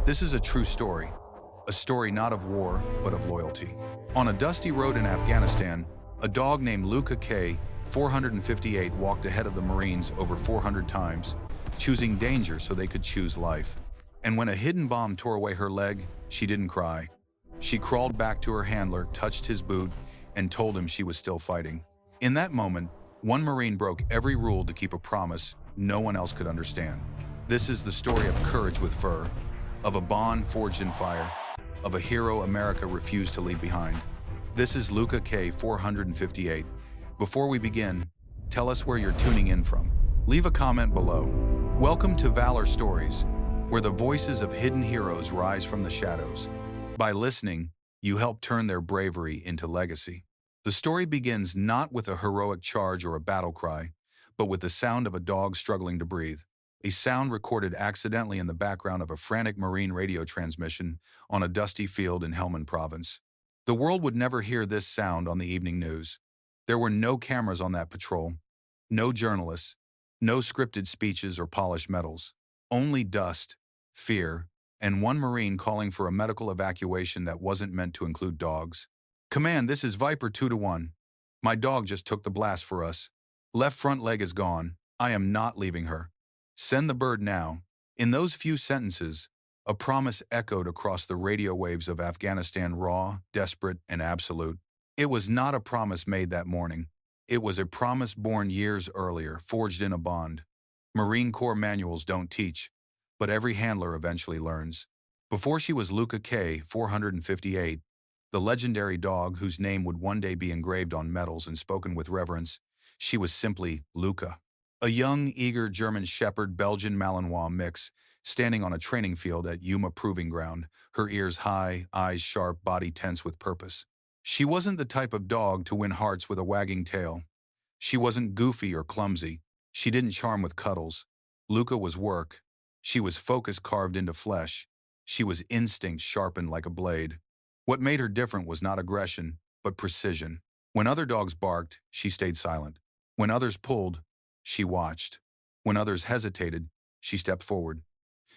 This is a true story, a story not of war, but of loyalty. On a dusty road in Afghanistan, a dog named Lucca K-458 walked ahead of the Marines over 400 times, choosing danger so they could choose life. And when a hidden bomb tore away her leg, she didn't cry. She crawled back to her handler, touched his boot, and told him she was still fighting. In that moment, one Marine broke every rule to keep a promise no one else could understand. This is the story of courage with fur, of a bond forged in fire, of a hero America refused to leave behind. This is Lucca K-458. Before we begin, tell us where you're tuning in from. Leave a comment below. Welcome to Valor Stories, where the voices of hidden heroes rise from the shadows. By listening, you help turn their bravery into legacy. The story begins not with a heroic charge or a battle cry, but with the sound of a dog struggling to breathe. A sound recorded accidentally in the background of a frantic Marine radio transmission on a dusty field in Helmand province. The world would never hear this sound on the evening news. There were no cameras on that patrol, no journalists, no scripted speeches or polished medals. Only dust, fear, and one Marine calling for a medical evacuation that wasn't meant to include dogs. "Command, this is Viper 2-1. My dog just took the blast for us. Left front leg is gone. I am not leaving her. Send the bird now." In those few sentences, a promise echoed across the radio waves of Afghanistan, raw, desperate, and absolute. It was not a promise made that morning. It was a promise born years earlier, forged in a bond. Marine Corps manuals don't teach, but every handler eventually learns. Before she was Lucca K-458, the legendary dog whose name would one day be engraved on medals and spoken with reverence, she was simply Lucca. A young, eager German Shepherd Belgian Malinois mix, standing on a training field at Yuma Proving Ground, her ears high, eyes sharp, body tense with purpose. She wasn't the type of dog to win hearts with a wagging tail. She wasn't goofy or clumsy. She didn't charm with cuddles. Lucca was work. She was focus carved into flesh. She was instinct sharpened like a blade. What made her different was not aggression, but precision. When other dogs barked, she stayed silent. When others pulled, she watched. When others hesitated, she stepped forward.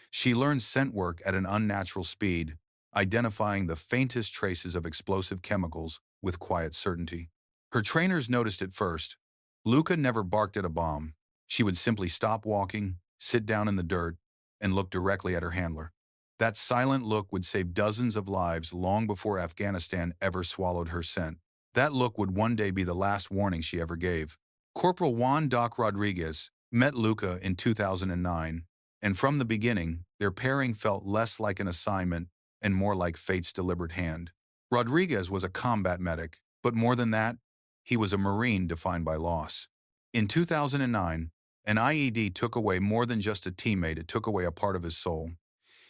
She learned scent work at an unnatural speed, identifying the faintest traces of explosive chemicals with quiet certainty. Her trainers noticed it first. Lucca never barked at a bomb. She would simply stop walking, sit down in the dirt, and look directly at her handler. That silent look would save dozens of lives long before Afghanistan ever swallowed her scent. That look would one day be the last warning she ever gave. Corporal Juan Rodriguez met Lucca in 2009, and from the beginning, their pairing felt less like an assignment and more like fate's deliberate hand. Rodriguez was a combat medic, but more than that, he was a Marine defined by loss. In 2009, an IED took away more than just a teammate, it took away a part of his soul.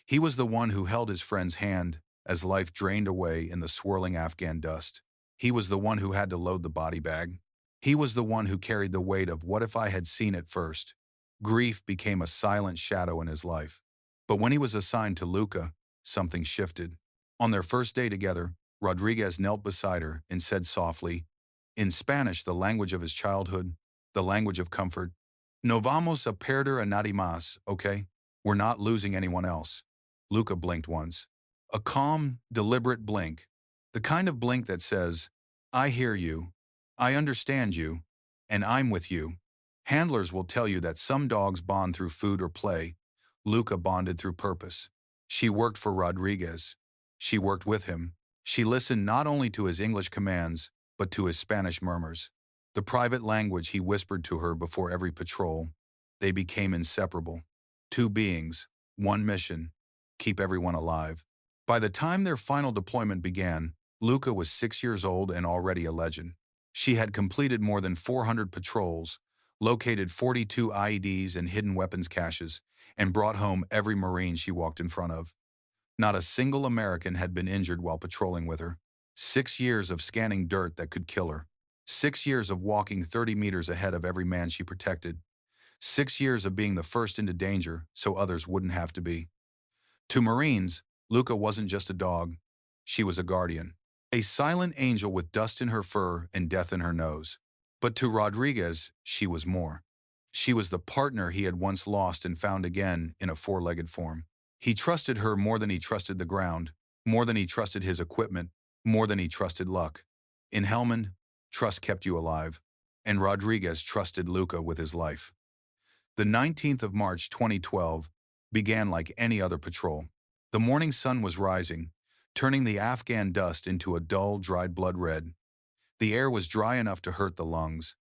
He was the one who held his friend's hand as life drained away in the swirling Afghan dust. He was the one who had to load the body bag. He was the one who carried the weight of what if I had seen it first. Grief became a silent shadow in his life. But when he was assigned to Lucca, something shifted. On their first day together, Rodriguez knelt beside her and said softly, in Spanish, the language of his childhood, the language of comfort, "No vamos a perder a nadie más, okay? We're not losing anyone else." Lucca blinked once. A calm, deliberate blink. The kind of blink that says, "I hear you, I understand you, and I'm with you." Handlers will tell you that some dogs bond through food or play. Lucca bonded through purpose. She worked for Rodriguez. She worked with him. She listened not only to his English commands, but to his Spanish murmurs. The private language he whispered to her before every patrol. They became inseparable. Two beings, one mission, keep everyone alive. By the time their final deployment began, Lucca was 6 years old and already a legend. She had completed more than 400 patrols, located 42 IEDs and hidden weapons caches, and brought home every Marine she walked in front of. Not a single American had been injured while patrolling with her. 6 years of scanning dirt that could kill her. 6 years of walking 30 meters ahead of every man she protected. 6 years of being the first into danger so others wouldn't have to be. To Marines, Lucca wasn't just a dog. She was a guardian. A silent angel with dust in her fur and death in her nose. But to Rodriguez, she was more. She was the partner he had once lost and found again in a four-legged form. He trusted her more than he trusted the ground, more than he trusted his equipment, more than he trusted luck. In Helmand, trust kept you alive, and Rodriguez trusted Lucca with his life. The 19th of March 2012 began like any other patrol. The morning sun was rising, turning the Afghan dust into a dull, dried blood red. The air was dry enough to hurt the lungs.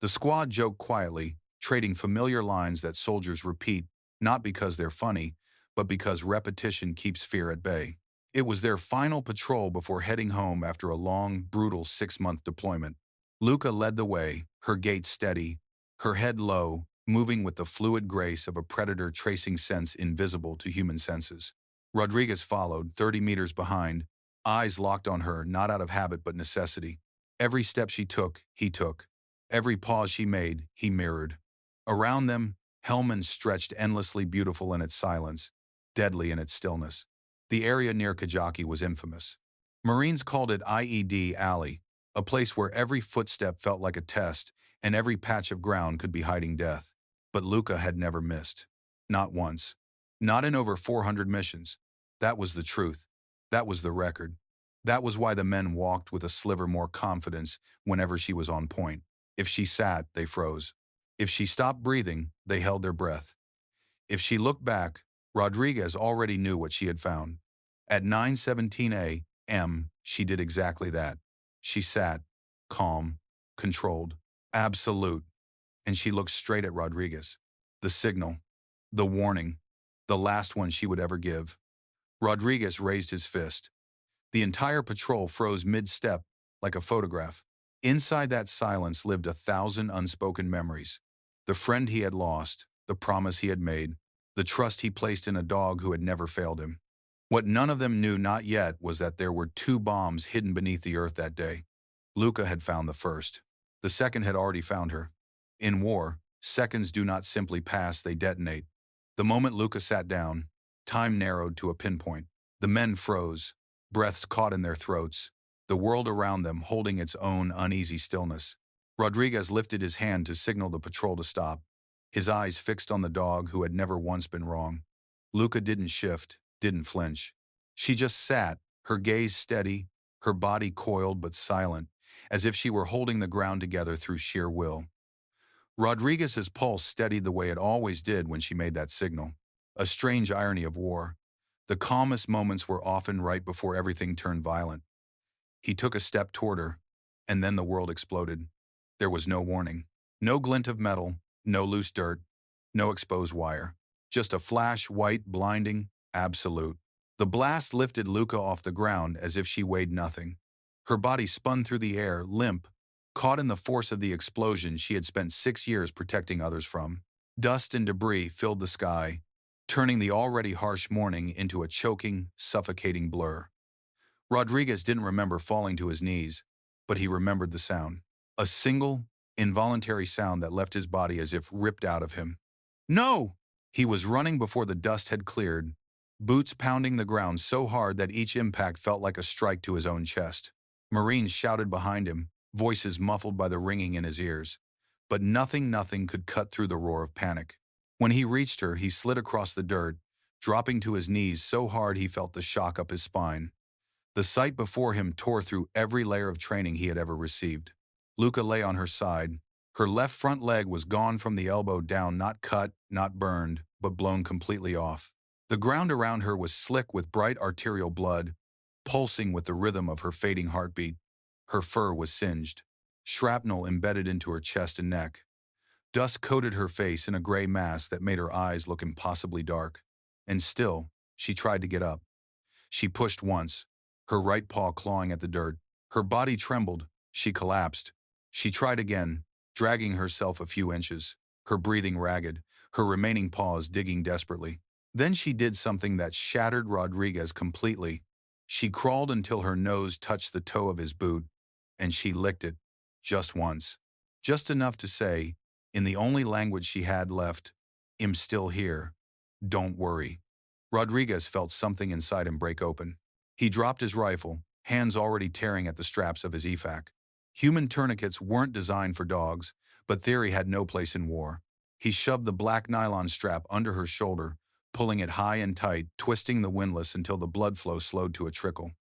The squad joked quietly, trading familiar lines that soldiers repeat, not because they're funny, but because repetition keeps fear at bay. It was their final patrol before heading home after a long, brutal 6-month deployment. Lucca led the way, her gait steady, her head low, moving with the fluid grace of a predator tracing scents invisible to human senses. Rodriguez followed, 30 meters behind, eyes locked on her, not out of habit but necessity. Every step she took, he took. Every pause she made, he mirrored. Around them, Helmand stretched endlessly beautiful in its silence, deadly in its stillness. The area near Kajaki was infamous. Marines called it IED Alley, a place where every footstep felt like a test and every patch of ground could be hiding death. But Lucca had never missed. Not once. Not in over 400 missions. That was the truth. That was the record. That was why the men walked with a sliver more confidence whenever she was on point. If she sat, they froze. If she stopped breathing, they held their breath. If she looked back, Rodriguez already knew what she had found. At 9:17 a.m., she did exactly that. She sat, calm, controlled, absolute, and she looked straight at Rodriguez. The signal, the warning, the last one she would ever give. Rodriguez raised his fist. The entire patrol froze mid-step, like a photograph. Inside that silence lived 1,000 unspoken memories. The friend he had lost, the promise he had made, the trust he placed in a dog who had never failed him. What none of them knew not yet was that there were 2 bombs hidden beneath the earth that day. Lucca had found the first. The second had already found her. In war, seconds do not simply pass, they detonate. The moment Lucca sat down, time narrowed to a pinpoint. The men froze, breaths caught in their throats, the world around them holding its own uneasy stillness. Rodriguez lifted his hand to signal the patrol to stop, his eyes fixed on the dog who had never once been wrong. Lucca didn't shift, didn't flinch. She just sat, her gaze steady, her body coiled but silent, as if she were holding the ground together through sheer will. Rodriguez's pulse steadied the way it always did when she made that signal. A strange irony of war. The calmest moments were often right before everything turned violent. He took a step toward her, and then the world exploded. There was no warning. No glint of metal, no loose dirt, no exposed wire. Just a flash, white, blinding, absolute. The blast lifted Lucca off the ground as if she weighed nothing. Her body spun through the air, limp, caught in the force of the explosion she had spent 6 years protecting others from. Dust and debris filled the sky, turning the already harsh morning into a choking, suffocating blur. Rodriguez didn't remember falling to his knees, but he remembered the sound. A single, involuntary sound that left his body as if ripped out of him. No! He was running before the dust had cleared, boots pounding the ground so hard that each impact felt like a strike to his own chest. Marines shouted behind him, voices muffled by the ringing in his ears. But nothing could cut through the roar of panic. When he reached her, he slid across the dirt, dropping to his knees so hard he felt the shock up his spine. The sight before him tore through every layer of training he had ever received. Lucca lay on her side. Her left front leg was gone from the elbow down, not cut, not burned, but blown completely off. The ground around her was slick with bright arterial blood, pulsing with the rhythm of her fading heartbeat. Her fur was singed. Shrapnel embedded into her chest and neck. Dust coated her face in a gray mass that made her eyes look impossibly dark. And still, she tried to get up. She pushed once, her right paw clawing at the dirt. Her body trembled. She collapsed. She tried again, dragging herself a few inches, her breathing ragged, her remaining paws digging desperately. Then she did something that shattered Rodriguez completely. She crawled until her nose touched the toe of his boot, and she licked it, just once. Just enough to say, in the only language she had left, "I'm still here. Don't worry." Rodriguez felt something inside him break open. He dropped his rifle, hands already tearing at the straps of his EFAC. Human tourniquets weren't designed for dogs, but theory had no place in war. He shoved the black nylon strap under her shoulder, pulling it high and tight, twisting the windlass until the blood flow slowed to a trickle.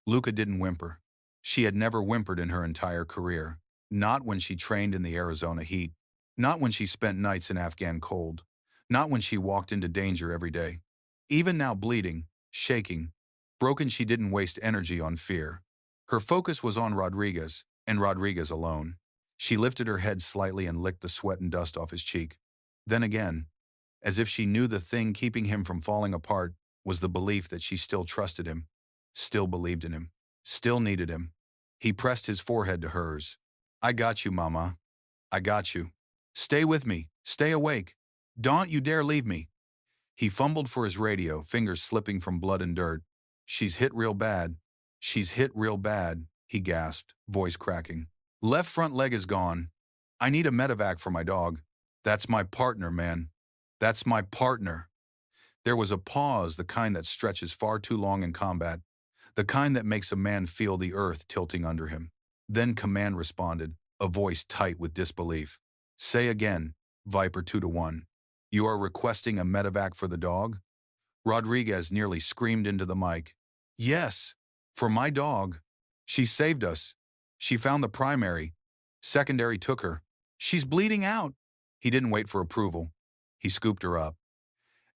Lucca didn't whimper. She had never whimpered in her entire career. Not when she trained in the Arizona heat. Not when she spent nights in Afghan cold. Not when she walked into danger every day. Even now, bleeding, shaking, broken, she didn't waste energy on fear. Her focus was on Rodriguez, and Rodriguez alone. She lifted her head slightly and licked the sweat and dust off his cheek. Then again, as if she knew the thing keeping him from falling apart was the belief that she still trusted him, still believed in him, still needed him. He pressed his forehead to hers. "I got you, Mama. I got you. Stay with me. Stay awake. Don't you dare leave me." He fumbled for his radio, fingers slipping from blood and dirt. "She's hit real bad. She's hit real bad," he gasped, voice cracking. "Left front leg is gone. I need a medevac for my dog. That's my partner, man. That's my partner." There was a pause, the kind that stretches far too long in combat, the kind that makes a man feel the earth tilting under him. Then command responded, a voice tight with disbelief. "Say again, Viper 2-1. You are requesting a medevac for the dog?" Rodriguez nearly screamed into the mic. "Yes, for my dog. She saved us. She found the primary. Secondary took her. She's bleeding out." He didn't wait for approval. He scooped her up.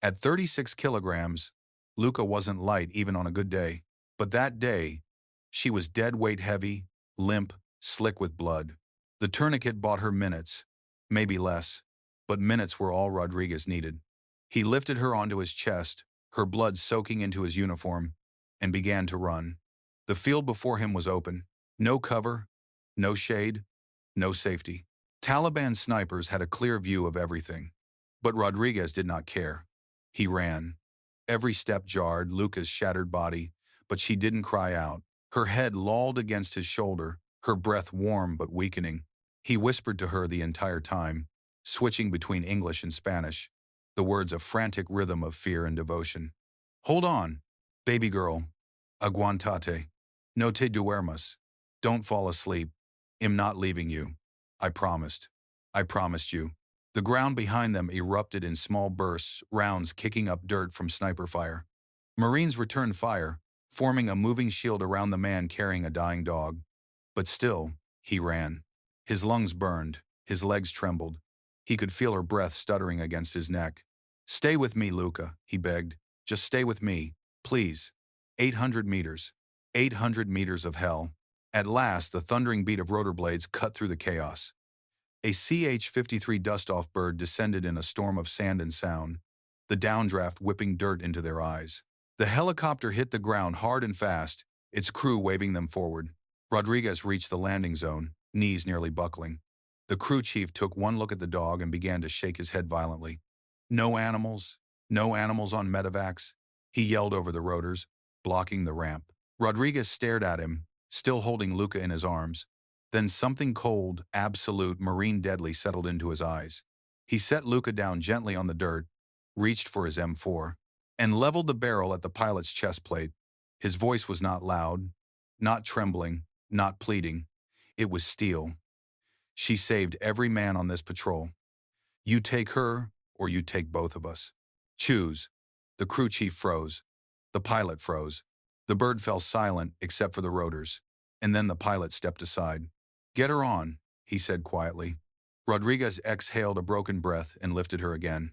At 36 kilograms, Lucca wasn't light even on a good day. But that day, she was dead weight heavy, limp, slick with blood. The tourniquet bought her minutes, maybe less, but minutes were all Rodriguez needed. He lifted her onto his chest, her blood soaking into his uniform, and began to run. The field before him was open. No cover, no shade, no safety. Taliban snipers had a clear view of everything. But Rodriguez did not care. He ran. Every step jarred Lucca's shattered body, but she didn't cry out. Her head lolled against his shoulder, her breath warm but weakening. He whispered to her the entire time, switching between English and Spanish, the words a frantic rhythm of fear and devotion. "Hold on, baby girl. Aguantate. No te duermas. Don't fall asleep. I'm not leaving you. I promised. I promised you." The ground behind them erupted in small bursts, rounds kicking up dirt from sniper fire. Marines returned fire, forming a moving shield around the man carrying a dying dog. But still, he ran. His lungs burned, his legs trembled. He could feel her breath stuttering against his neck. "Stay with me, Lucca," he begged. "Just stay with me, please." 800 meters. 800 meters of hell. At last, the thundering beat of rotor blades cut through the chaos. A CH-53 dust-off bird descended in a storm of sand and sound, the downdraft whipping dirt into their eyes. The helicopter hit the ground hard and fast, its crew waving them forward. Rodriguez reached the landing zone, knees nearly buckling. The crew chief took one look at the dog and began to shake his head violently. No animals on medevacs," he yelled over the rotors, blocking the ramp. Rodriguez stared at him, still holding Lucca in his arms. Then something cold, absolute, marine deadly settled into his eyes. He set Lucca down gently on the dirt, reached for his M4, and leveled the barrel at the pilot's chest plate. His voice was not loud, not trembling, not pleading. It was steel. "She saved every man on this patrol. You take her, or you take both of us. Choose." The crew chief froze. The pilot froze. The bird fell silent except for the rotors. And then the pilot stepped aside. "Get her on," he said quietly. Rodriguez exhaled a broken breath and lifted her again.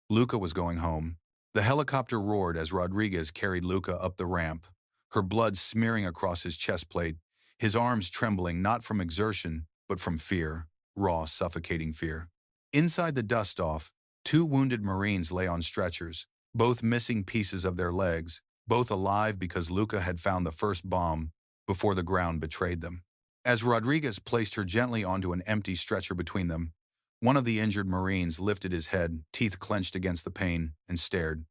Lucca was going home. The helicopter roared as Rodriguez carried Lucca up the ramp, her blood smearing across his chest plate, his arms trembling not from exertion, but from fear, raw, suffocating fear. Inside the dust-off, 2 wounded Marines lay on stretchers, both missing pieces of their legs, both alive because Lucca had found the first bomb before the ground betrayed them. As Rodriguez placed her gently onto an empty stretcher between them, one of the injured Marines lifted his head, teeth clenched against the pain, and stared.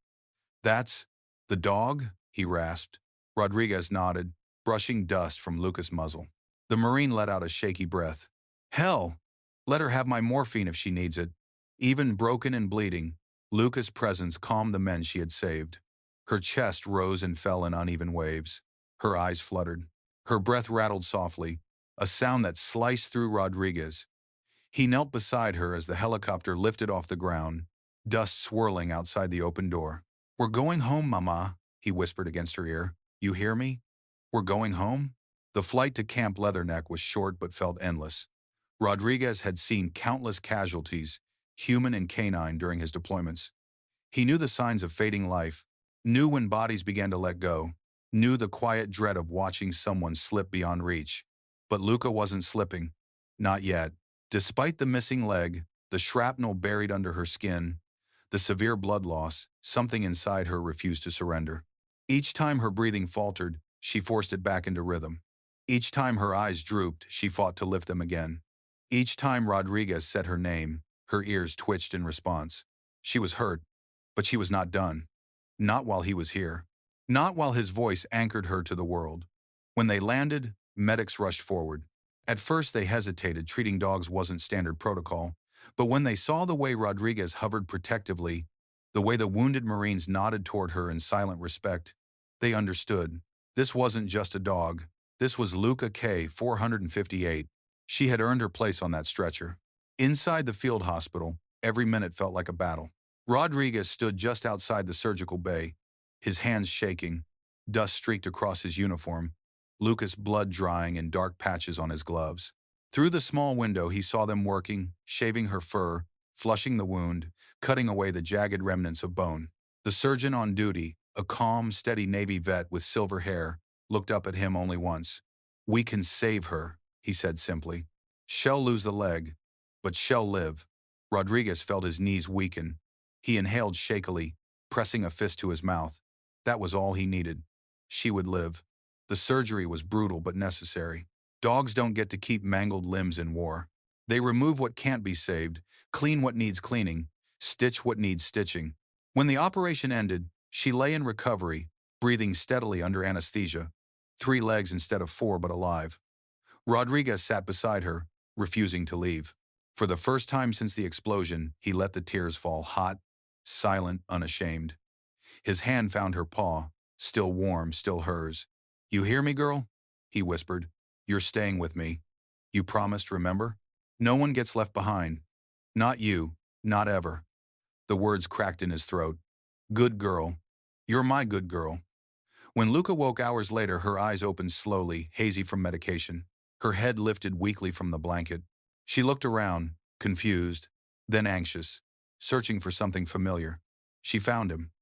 "That's the dog?" he rasped. Rodriguez nodded, brushing dust from Lucca's muzzle. The Marine let out a shaky breath. "Hell, let her have my morphine if she needs it." Even broken and bleeding, Lucca's presence calmed the men she had saved. Her chest rose and fell in uneven waves. Her eyes fluttered. Her breath rattled softly, a sound that sliced through Rodriguez. He knelt beside her as the helicopter lifted off the ground, dust swirling outside the open door. "We're going home, Mama," he whispered against her ear. "You hear me? We're going home?" The flight to Camp Leatherneck was short but felt endless. Rodriguez had seen countless casualties, human and canine, during his deployments. He knew the signs of fading life, knew when bodies began to let go, knew the quiet dread of watching someone slip beyond reach. But Lucca wasn't slipping. Not yet. Despite the missing leg, the shrapnel buried under her skin, the severe blood loss, something inside her refused to surrender. Each time her breathing faltered, she forced it back into rhythm. Each time her eyes drooped, she fought to lift them again. Each time Rodriguez said her name, her ears twitched in response. She was hurt, but she was not done. Not while he was here. Not while his voice anchored her to the world. When they landed, medics rushed forward. At first they hesitated, treating dogs wasn't standard protocol. But when they saw the way Rodriguez hovered protectively, the way the wounded Marines nodded toward her in silent respect, they understood. This wasn't just a dog. This was Lucca K-458. She had earned her place on that stretcher. Inside the field hospital, every minute felt like a battle. Rodriguez stood just outside the surgical bay, his hands shaking, dust streaked across his uniform, Lucca's blood drying in dark patches on his gloves. Through the small window he saw them working, shaving her fur, flushing the wound, cutting away the jagged remnants of bone. The surgeon on duty, a calm, steady Navy vet with silver hair, looked up at him only once. "We can save her," he said simply. "She'll lose the leg, but she'll live." Rodriguez felt his knees weaken. He inhaled shakily, pressing a fist to his mouth. That was all he needed. She would live. The surgery was brutal but necessary. Dogs don't get to keep mangled limbs in war. They remove what can't be saved, clean what needs cleaning, stitch what needs stitching. When the operation ended, she lay in recovery, breathing steadily under anesthesia. 3 legs instead of 4, but alive. Rodriguez sat beside her, refusing to leave. For the first time since the explosion, he let the tears fall, hot, silent, unashamed. His hand found her paw, still warm, still hers. "You hear me, girl?" he whispered. "You're staying with me. You promised, remember? No one gets left behind. Not you, not ever." The words cracked in his throat. "Good girl. You're my good girl." When Lucca woke hours later, her eyes opened slowly, hazy from medication. Her head lifted weakly from the blanket. She looked around, confused, then anxious, searching for something familiar. She found him.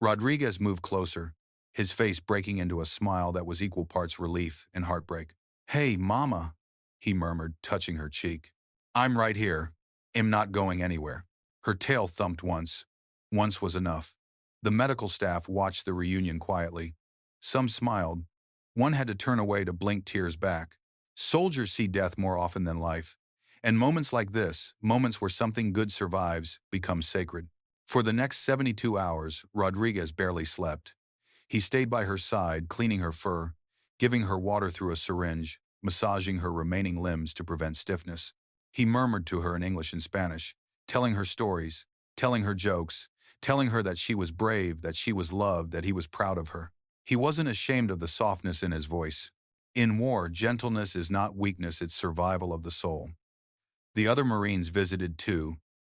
Rodriguez moved closer, his face breaking into a smile that was equal parts relief and heartbreak. "Hey, Mama," he murmured, touching her cheek. "I'm right here. Am not going anywhere." Her tail thumped once. Once was enough. The medical staff watched the reunion quietly. Some smiled. One had to turn away to blink tears back. Soldiers see death more often than life. And moments like this, moments where something good survives, become sacred. For the next 72 hours, Rodriguez barely slept. He stayed by her side, cleaning her fur, giving her water through a syringe, massaging her remaining limbs to prevent stiffness. He murmured to her in English and Spanish, telling her stories, telling her jokes, telling her that she was brave, that she was loved, that he was proud of her. He wasn't ashamed of the softness in his voice. In war, gentleness is not weakness, it's survival of the soul. The other Marines visited too,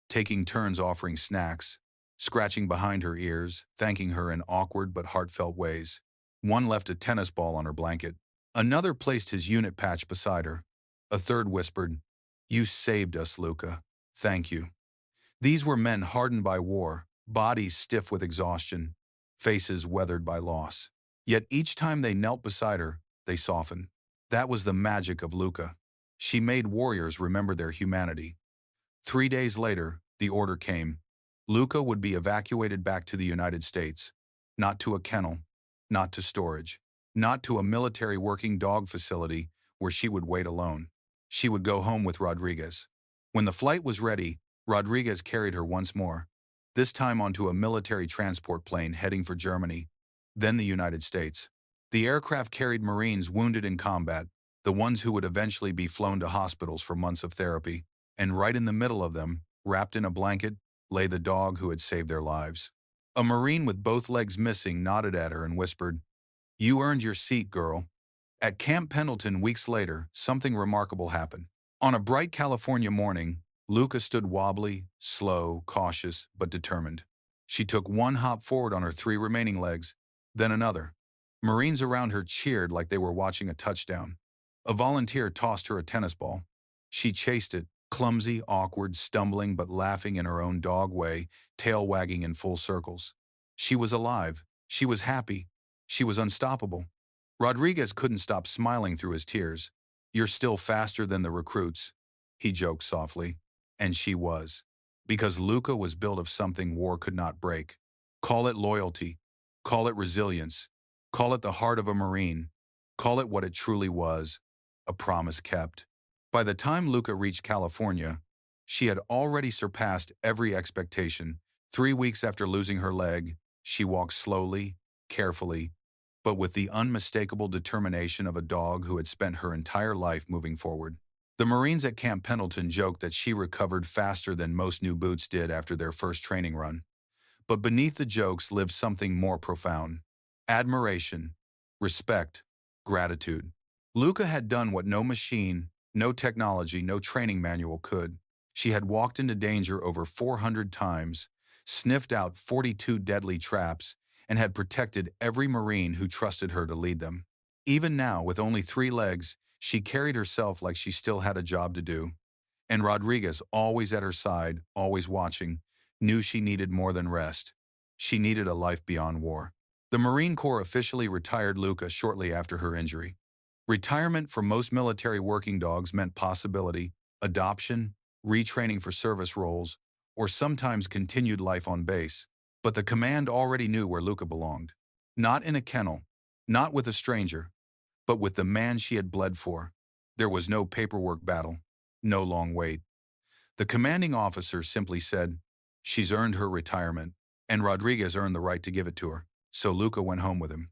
taking turns offering snacks, scratching behind her ears, thanking her in awkward but heartfelt ways. One left a tennis ball on her blanket. Another placed his unit patch beside her. A third whispered, "You saved us, Lucca. Thank you." These were men hardened by war, bodies stiff with exhaustion, faces weathered by loss. Yet each time they knelt beside her, they softened. That was the magic of Lucca. She made warriors remember their humanity. 3 days later, the order came. Lucca would be evacuated back to the United States. Not to a kennel, not to storage, not to a military working dog facility where she would wait alone. She would go home with Rodriguez. When the flight was ready, Rodriguez carried her once more, this time onto a military transport plane heading for Germany, then the United States. The aircraft carried Marines wounded in combat, the ones who would eventually be flown to hospitals for months of therapy. And right in the middle of them, wrapped in a blanket, lay the dog who had saved their lives. A Marine with both legs missing nodded at her and whispered, "You earned your seat, girl." At Camp Pendleton weeks later, something remarkable happened. On a bright California morning, Lucca stood wobbly, slow, cautious, but determined. She took one hop forward on her three remaining legs, then another. Marines around her cheered like they were watching a touchdown. A volunteer tossed her a tennis ball. She chased it, clumsy, awkward, stumbling but laughing in her own dog way, tail wagging in full circles. She was alive. She was happy. She was unstoppable. Rodriguez couldn't stop smiling through his tears. "You're still faster than the recruits," he joked softly. And she was. Because Lucca was built of something war could not break. Call it loyalty. Call it resilience. Call it the heart of a Marine. Call it what it truly was, a promise kept. By the time Lucca reached California, she had already surpassed every expectation. 3 weeks after losing her leg, she walked slowly, carefully, but with the unmistakable determination of a dog who had spent her entire life moving forward. The Marines at Camp Pendleton joked that she recovered faster than most new boots did after their first training run. But beneath the jokes lived something more profound: admiration, respect, gratitude. Lucca had done what no machine, no technology, no training manual could. She had walked into danger over 400 times, sniffed out 42 deadly traps, and had protected every Marine who trusted her to lead them. Even now, with only 3 legs, she carried herself like she still had a job to do. And Rodriguez, always at her side, always watching, knew she needed more than rest. She needed a life beyond war. The Marine Corps officially retired Lucca shortly after her injury. Retirement for most military working dogs meant possibility, adoption, retraining for service roles, or sometimes continued life on base. But the command already knew where Lucca belonged. Not in a kennel, not with a stranger, but with the man she had bled for. There was no paperwork battle, no long wait. The commanding officer simply said, "She's earned her retirement," and Rodriguez earned the right to give it to her. So Lucca went home with him.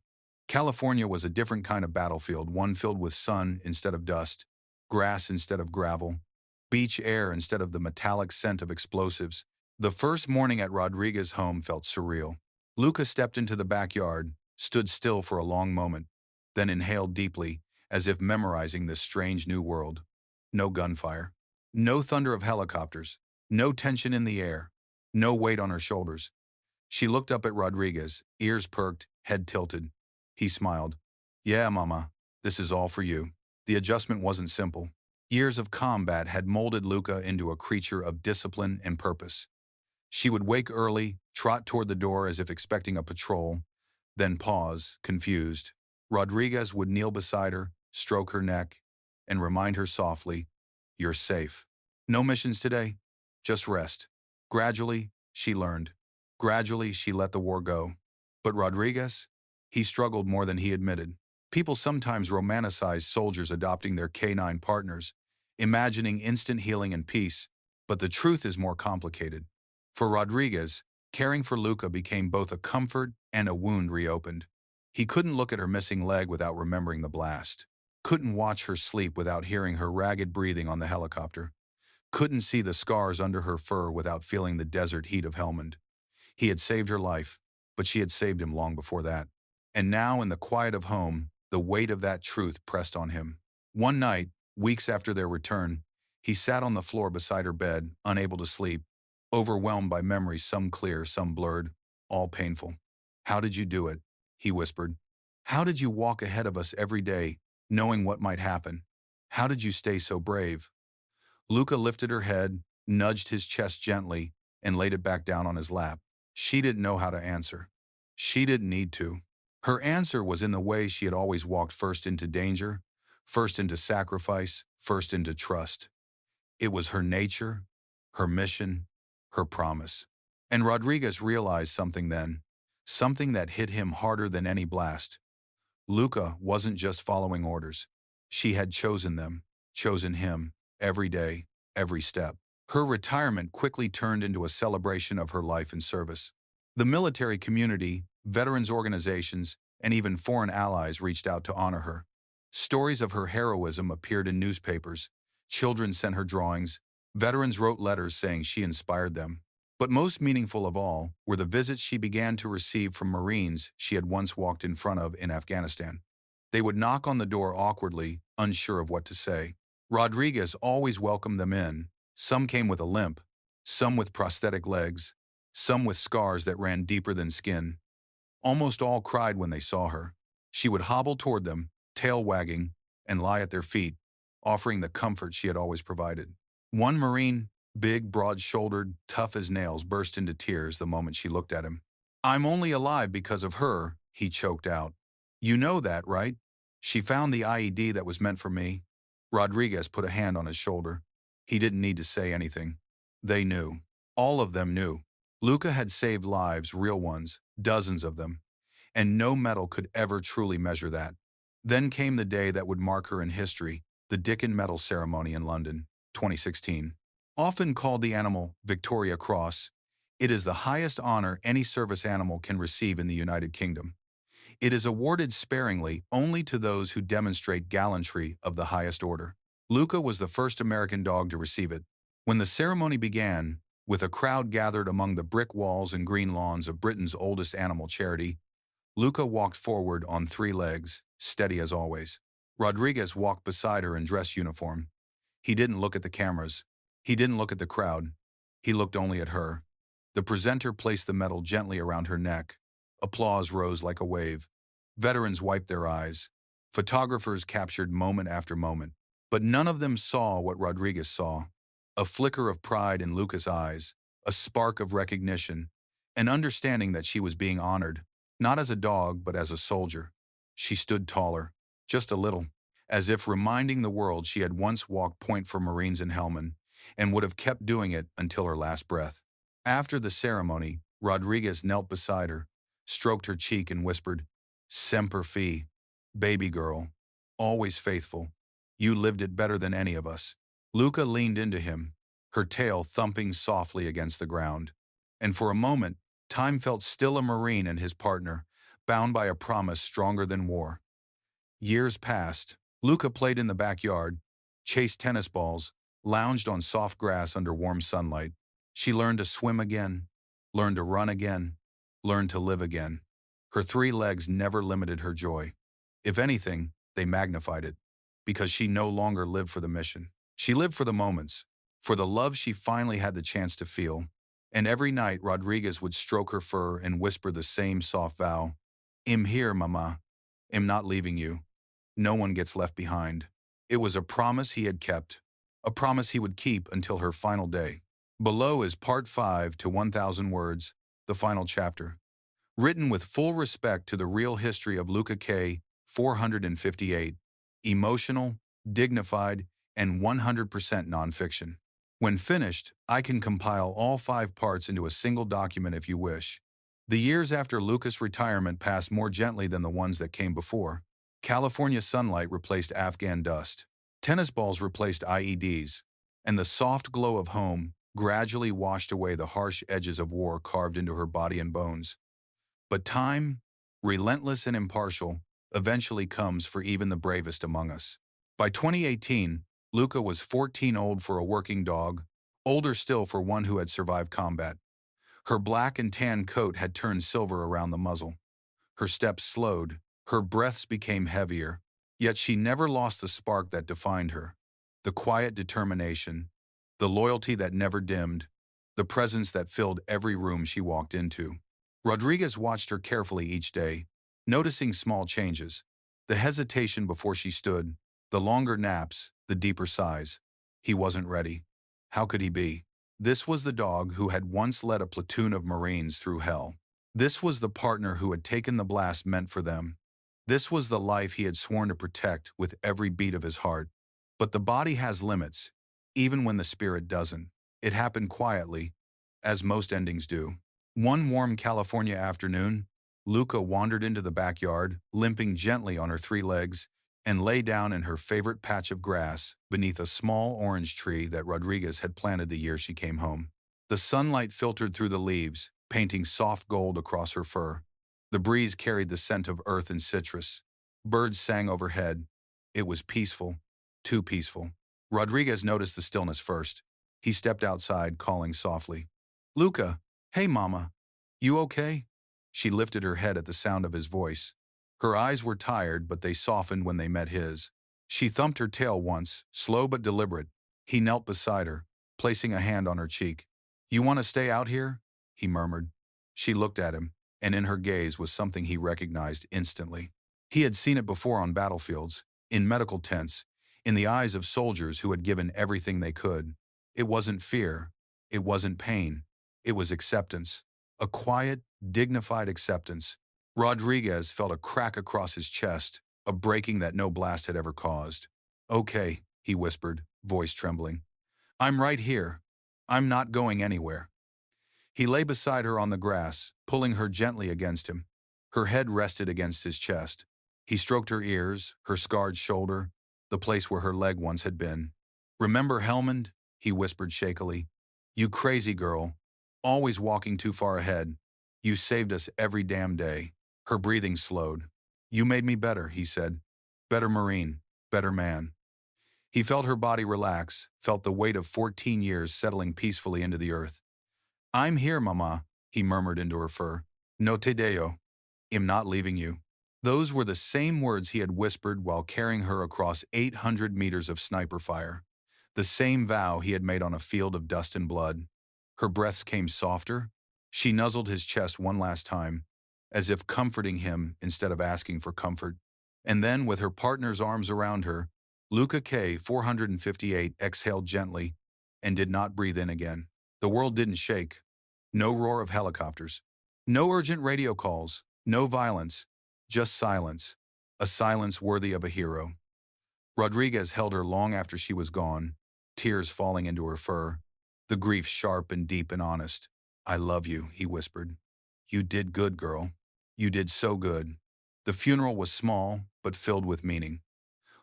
California was a different kind of battlefield, one filled with sun instead of dust, grass instead of gravel, beach air instead of the metallic scent of explosives. The first morning at Rodriguez's home felt surreal. Lucca stepped into the backyard, stood still for a long moment, then inhaled deeply, as if memorizing this strange new world. No gunfire. No thunder of helicopters. No tension in the air. No weight on her shoulders. She looked up at Rodriguez, ears perked, head tilted. He smiled. "Yeah, Mama, this is all for you." The adjustment wasn't simple. Years of combat had molded Lucca into a creature of discipline and purpose. She would wake early, trot toward the door as if expecting a patrol, then pause, confused. Rodriguez would kneel beside her, stroke her neck, and remind her softly, "You're safe. No missions today, just rest." Gradually, she learned. Gradually, she let the war go. But Rodriguez? He struggled more than he admitted. People sometimes romanticize soldiers adopting their canine partners, imagining instant healing and peace, but the truth is more complicated. For Rodriguez, caring for Lucca became both a comfort and a wound reopened. He couldn't look at her missing leg without remembering the blast. Couldn't watch her sleep without hearing her ragged breathing on the helicopter. Couldn't see the scars under her fur without feeling the desert heat of Helmand. He had saved her life, but she had saved him long before that. And now, in the quiet of home, the weight of that truth pressed on him. One night, weeks after their return, he sat on the floor beside her bed, unable to sleep, overwhelmed by memories, some clear, some blurred, all painful. "How did you do it?" he whispered. "How did you walk ahead of us every day, knowing what might happen? How did you stay so brave?" Lucca lifted her head, nudged his chest gently, and laid it back down on his lap. She didn't know how to answer. She didn't need to. Her answer was in the way she had always walked: first into danger, first into sacrifice, first into trust. It was her nature, her mission, her promise. And Rodriguez realized something then, something that hit him harder than any blast. Lucca wasn't just following orders. She had chosen them, chosen him, every day, every step. Her retirement quickly turned into a celebration of her life and service. The military community, veterans organizations, and even foreign allies reached out to honor her. Stories of her heroism appeared in newspapers. Children sent her drawings. Veterans wrote letters saying she inspired them. But most meaningful of all were the visits she began to receive from Marines she had once walked in front of in Afghanistan. They would knock on the door awkwardly, unsure of what to say. Rodriguez always welcomed them in, Some came with a limp, some with prosthetic legs, some with scars that ran deeper than skin. Almost all cried when they saw her. She would hobble toward them, tail wagging, and lie at their feet, offering the comfort she had always provided. One Marine, big, broad-shouldered, tough as nails, burst into tears the moment she looked at him. "I'm only alive because of her," he choked out. "You know that, right? She found the IED that was meant for me." Rodriguez put a hand on his shoulder. He didn't need to say anything. They knew. All of them knew. Lucca had saved lives, real ones, dozens of them, and no medal could ever truly measure that. Then came the day that would mark her in history, the Dickon Medal ceremony in London, 2016. Often called the animal Victoria Cross, it is the highest honor any service animal can receive in the United Kingdom. It is awarded sparingly only to those who demonstrate gallantry of the highest order. Lucca was the first American dog to receive it. When the ceremony began, with a crowd gathered among the brick walls and green lawns of Britain's oldest animal charity, Lucca walked forward on 3 legs, steady as always. Rodriguez walked beside her in dress uniform. He didn't look at the cameras. He didn't look at the crowd. He looked only at her. The presenter placed the medal gently around her neck. Applause rose like a wave. Veterans wiped their eyes. Photographers captured moment after moment. But none of them saw what Rodriguez saw. A flicker of pride in Lucca's eyes, a spark of recognition, an understanding that she was being honored, not as a dog but as a soldier. She stood taller, just a little, as if reminding the world she had once walked point for Marines in Helmand, and would have kept doing it until her last breath. After the ceremony, Rodriguez knelt beside her, stroked her cheek and whispered, "Semper Fi, baby girl, always faithful. You lived it better than any of us." Lucca leaned into him, her tail thumping softly against the ground. And for a moment, time felt still. A Marine and his partner, bound by a promise stronger than war. Years passed. Lucca played in the backyard, chased tennis balls, lounged on soft grass under warm sunlight. She learned to swim again, learned to run again, learned to live again. Her 3 legs never limited her joy. If anything, they magnified it, because she no longer lived for the mission. She lived for the moments, for the love she finally had the chance to feel. And every night, Rodriguez would stroke her fur and whisper the same soft vow, "I'm here, mama. I'm not leaving you. No one gets left behind." It was a promise he had kept, a promise he would keep until her final day. Below is part 5 to 1,000 words, the final chapter. Written with full respect to the real history of Lucca K-458, emotional, dignified, and 100% nonfiction. When finished, I can compile all 5 parts into a single document if you wish. The years after Lucca's retirement passed more gently than the ones that came before. California sunlight replaced Afghan dust. Tennis balls replaced IEDs, and the soft glow of home gradually washed away the harsh edges of war carved into her body and bones. But time, relentless and impartial, eventually comes for even the bravest among us. By 2018, Lucca was 14 old for a working dog, older still for one who had survived combat. Her black and tan coat had turned silver around the muzzle. Her steps slowed, her breaths became heavier, yet she never lost the spark that defined her. The quiet determination, the loyalty that never dimmed, the presence that filled every room she walked into. Rodriguez watched her carefully each day, noticing small changes, the hesitation before she stood, the longer naps, the deeper sighs. He wasn't ready. How could he be? This was the dog who had once led a platoon of Marines through hell. This was the partner who had taken the blast meant for them. This was the life he had sworn to protect with every beat of his heart. But the body has limits, even when the spirit doesn't. It happened quietly, as most endings do. One warm California afternoon, Lucca wandered into the backyard, limping gently on her 3 legs, and lay down in her favorite patch of grass beneath a small orange tree that Rodriguez had planted the year she came home. The sunlight filtered through the leaves, painting soft gold across her fur. The breeze carried the scent of earth and citrus. Birds sang overhead. It was peaceful, too peaceful. Rodriguez noticed the stillness first. He stepped outside, calling softly, "Lucca, hey mama, you okay?" She lifted her head at the sound of his voice. Her eyes were tired, but they softened when they met his. She thumped her tail once, slow but deliberate. He knelt beside her, placing a hand on her cheek. "You want to stay out here?" he murmured. She looked at him, and in her gaze was something he recognized instantly. He had seen it before on battlefields, in medical tents, in the eyes of soldiers who had given everything they could. It wasn't fear. It wasn't pain. It was acceptance. A quiet, dignified acceptance. Rodriguez felt a crack across his chest, a breaking that no blast had ever caused. "Okay," he whispered, voice trembling. "I'm right here. I'm not going anywhere." He lay beside her on the grass, pulling her gently against him. Her head rested against his chest. He stroked her ears, her scarred shoulder, the place where her leg once had been. "Remember Helmand?" he whispered shakily. "You crazy girl. Always walking too far ahead. You saved us every damn day." Her breathing slowed. "You made me better," he said. "Better Marine, better man." He felt her body relax, felt the weight of 14 years settling peacefully into the earth. "I'm here, Mama," he murmured into her fur. "No te dejo. I'm not leaving you." Those were the same words he had whispered while carrying her across 800 meters of sniper fire. The same vow he had made on a field of dust and blood. Her breaths came softer. She nuzzled his chest one last time, as if comforting him instead of asking for comfort. And then, with her partner's arms around her, Lucca K-458 exhaled gently and did not breathe in again. The world didn't shake. No roar of helicopters. No urgent radio calls. No violence. Just silence. A silence worthy of a hero. Rodriguez held her long after she was gone, tears falling into her fur, the grief sharp and deep and honest. "I love you," he whispered. "You did good, girl. You did so good." The funeral was small, but filled with meaning.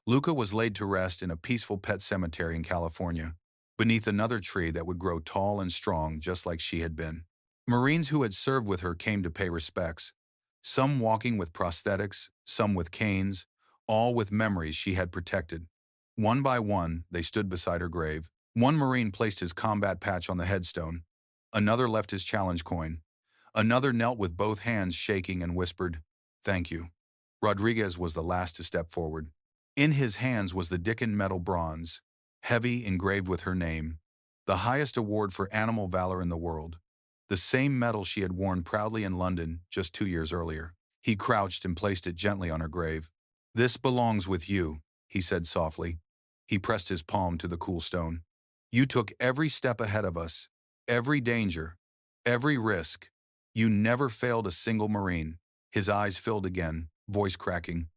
Lucca was laid to rest in a peaceful pet cemetery in California, beneath another tree that would grow tall and strong just like she had been. Marines who had served with her came to pay respects, some walking with prosthetics, some with canes, all with memories she had protected. One by one, they stood beside her grave. One Marine placed his combat patch on the headstone. Another left his challenge coin. Another knelt with both hands shaking and whispered, "Thank you." Rodriguez was the last to step forward. In his hands was the Dickin Medal Bronze, heavy, engraved with her name, the highest award for animal valor in the world, the same medal she had worn proudly in London just 2 years earlier. He crouched and placed it gently on her grave. "This belongs with you," he said softly. He pressed his palm to the cool stone. "You took every step ahead of us, every danger, every risk. You never failed a single Marine." His eyes filled again, voice cracking.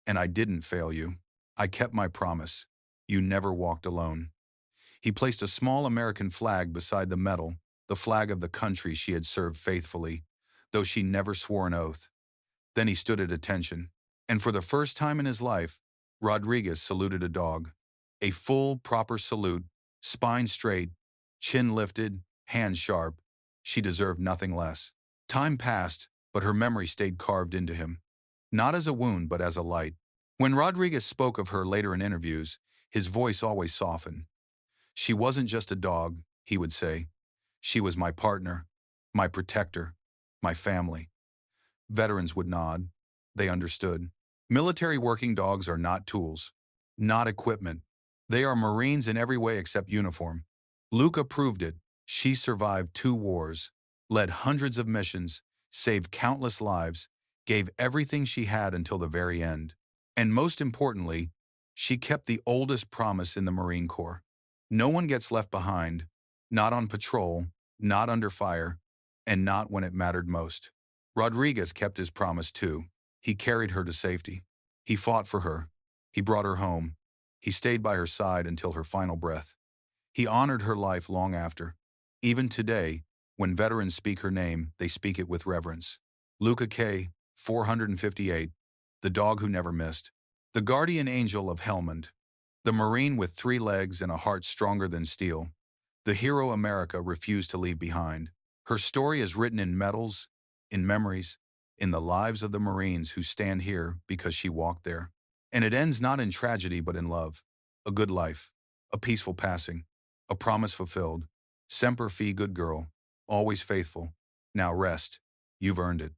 "And I didn't fail you. I kept my promise. You never walked alone." He placed a small American flag beside the medal, the flag of the country she had served faithfully, though she never swore an oath. Then he stood at attention, and for the first time in his life, Rodriguez saluted a dog. A full, proper salute, spine straight, chin lifted, hands sharp. She deserved nothing less. Time passed, but her memory stayed carved into him. Not as a wound, but as a light. When Rodriguez spoke of her later in interviews, his voice always softened. "She wasn't just a dog," he would say. "She was my partner, my protector, my family." Veterans would nod. They understood. Military working dogs are not tools, not equipment. They are Marines in every way except uniform. Lucca proved it. She survived 2 wars, led hundreds of missions, saved countless lives, gave everything she had until the very end. And most importantly, she kept the oldest promise in the Marine Corps. No one gets left behind, not on patrol, not under fire, and not when it mattered most. Rodriguez kept his promise too. He carried her to safety. He fought for her. He brought her home. He stayed by her side until her final breath. He honored her life long after. Even today, when veterans speak her name, they speak it with reverence. Lucca K-458, the dog who never missed. The guardian angel of Helmand. The Marine with 3 legs and a heart stronger than steel. The hero America refused to leave behind. Her story is written in medals, in memories, in the lives of the Marines who stand here because she walked there. And it ends not in tragedy but in love. A good life. A peaceful passing. A promise fulfilled. Semper Fi, good girl. Always faithful. Now rest. You've earned it.